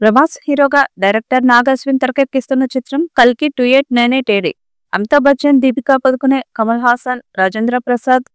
ప్రభాస్ హీరోగా డైరెక్టర్ నాగ్ అశ్విన్ తెరకెక్కిస్తున్న చిత్రం కల్కి 2898 అమితాబ్ బచ్చన్, దీపికా పదుకునే, కమల్ హాసన్, రాజేంద్ర ప్రసాద్,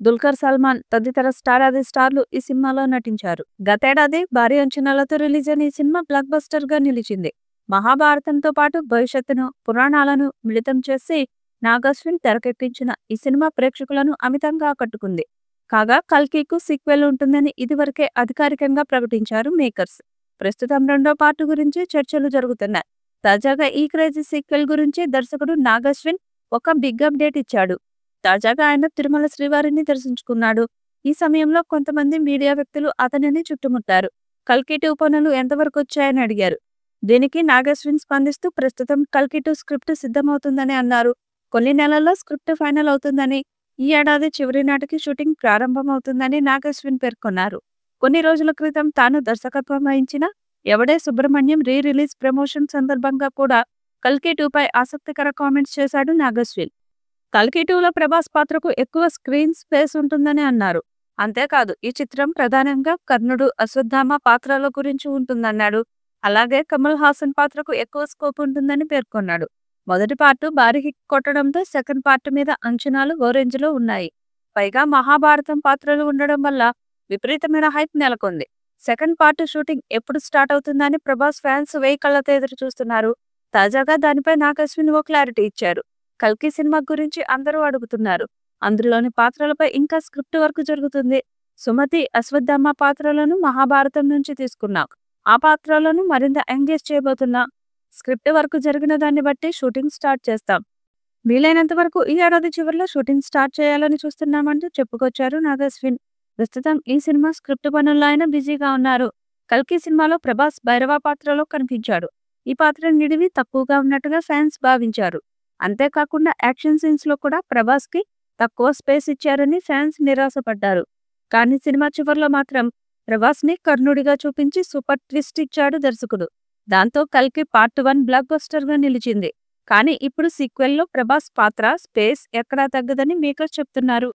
దుల్కర్ సల్మాన్ తదితర స్టారాది స్టార్లు ఈ సినిమాలో నటించారు. గతేడాది భారీ అంచనాలతో రిలీజ్ అయిన ఈ సినిమా బ్లాక్ బస్టర్ గా నిలిచింది. మహాభారతంతో పాటు భవిష్యత్తును, పురాణాలను మిళితం చేసి నాగ్ అశ్విన్ తెరకెక్కించిన ఈ సినిమా ప్రేక్షకులను అమితంగా ఆకట్టుకుంది. కాగా కల్కికు సీక్వెల్ ఉంటుందని ఇదివరకే అధికారికంగా ప్రకటించారు మేకర్స్. ప్రస్తుతం రెండో పార్ట్ గురించి చర్చలు జరుగుతున్నాయి. తాజాగా ఈ క్రేజీ సీక్వెల్ గురించి దర్శకుడు నాగ్ అశ్విన్ ఒక బిగ్ అప్డేట్ ఇచ్చాడు. తాజాగా ఆయన తిరుమల శ్రీవారిని దర్శించుకున్నాడు. ఈ సమయంలో కొంతమంది మీడియా వ్యక్తులు అతనిని చుట్టుముట్టారు. కల్కి 2 పనులు ఎంతవరకు వచ్చాయని అడిగారు. దీనికి నాగ్ అశ్విన్ స్పందిస్తూ ప్రస్తుతం కల్కి 2 స్క్రిప్ట్ సిద్ధమవుతుందని అన్నారు. కొన్ని నెలల్లో స్క్రిప్ట్ ఫైనల్ అవుతుందని, ఈ ఏడాది చివరి నాటికి షూటింగ్ ప్రారంభమవుతుందని నాగ్ అశ్విన్ పేర్కొన్నారు. కొన్ని రోజుల క్రితం తాను దర్శకత్వం వహించిన ఎవడే సుబ్రహ్మణ్యం రీ-రిలీజ్ ప్రమోషన్ సందర్భంగా కూడా కల్కి 2 పై ఆసక్తికర కామెంట్స్ చేశాడు నాగ్ అశ్విన్. కల్కి 2లో ప్రభాస్ పాత్రకు ఎక్కువ స్క్రీన్ స్పేస్ ఉంటుందని అన్నారు. అంతేకాదు ఈ చిత్రం ప్రధానంగా కర్ణుడు, అశ్వత్థామ పాత్రల గురించి ఉంటుందన్నాడు. అలాగే కమల్ హాసన్ పాత్రకు ఎక్కువ స్కోప్ ఉంటుందని పేర్కొన్నాడు. మొదటి పార్ట్ భారీ హిట్ కొట్టడంతో సెకండ్ పార్ట్ మీద అంచనాలు ఓ రేంజ్లో ఉన్నాయి. పైగా మహాభారతం పాత్రలు ఉండడం వల్ల విపరీతమైన హైప్ నెలకొంది. సెకండ్ పార్ట్ షూటింగ్ ఎప్పుడు స్టార్ట్ అవుతుందని ప్రభాస్ ఫ్యాన్స్ వేయి కళ్లతో ఎదురు చూస్తున్నారు. తాజాగా దానిపై నాగ్ అశ్విన్ ఓ క్లారిటీ ఇచ్చారు. కల్కి సినిమా గురించి అందరూ అడుగుతున్నారు. అందులోని పాత్రలపై ఇంకా స్క్రిప్ట్ వర్క్ జరుగుతుంది. సుమతి, అశ్వత్థామ పాత్రలను మహాభారతం నుంచి తీసుకున్నాం. ఆ పాత్రలను మరింత ఎంగేజ్ చేయబోతున్నా. స్క్రిప్ట్ వర్క్ జరిగిన దాన్ని బట్టి షూటింగ్ స్టార్ట్ చేస్తాం. వీలైనంత వరకు ఈ ఏడాది చివరిలో షూటింగ్ స్టార్ట్ చేయాలని చూస్తున్నామంటూ చెప్పుకొచ్చారు నాగ్ అశ్విన్. ప్రస్తుతం ఈ సినిమా స్క్రిప్ట్ పనుల్లో ఆయన బిజీగా ఉన్నారు. కల్కి సినిమాలో ప్రభాస్ భైరవ పాత్రలో కనిపించాడు. ఈ పాత్ర నిడివి తక్కువగా ఉన్నట్టుగా ఫ్యాన్స్ భావించారు. అంతేకాకుండా యాక్షన్ సీన్స్ లో కూడా ప్రభాస్ కి తక్కువ స్పేస్ ఇచ్చారని ఫ్యాన్స్ నిరాశపడ్డారు. కానీ సినిమా చివర్లో మాత్రం ప్రభాస్ ని కర్ణుడిగా చూపించి సూపర్ ట్విస్ట్ ఇచ్చాడు దర్శకుడు. దాంతో కల్కి పార్ట్ 1 బ్లాక్ బస్టర్ గా నిలిచింది. కానీ ఇప్పుడు సీక్వెల్ లో ప్రభాస్ పాత్ర స్పేస్ ఎక్కడా తగ్గదని మేకర్స్ చెప్తున్నారు.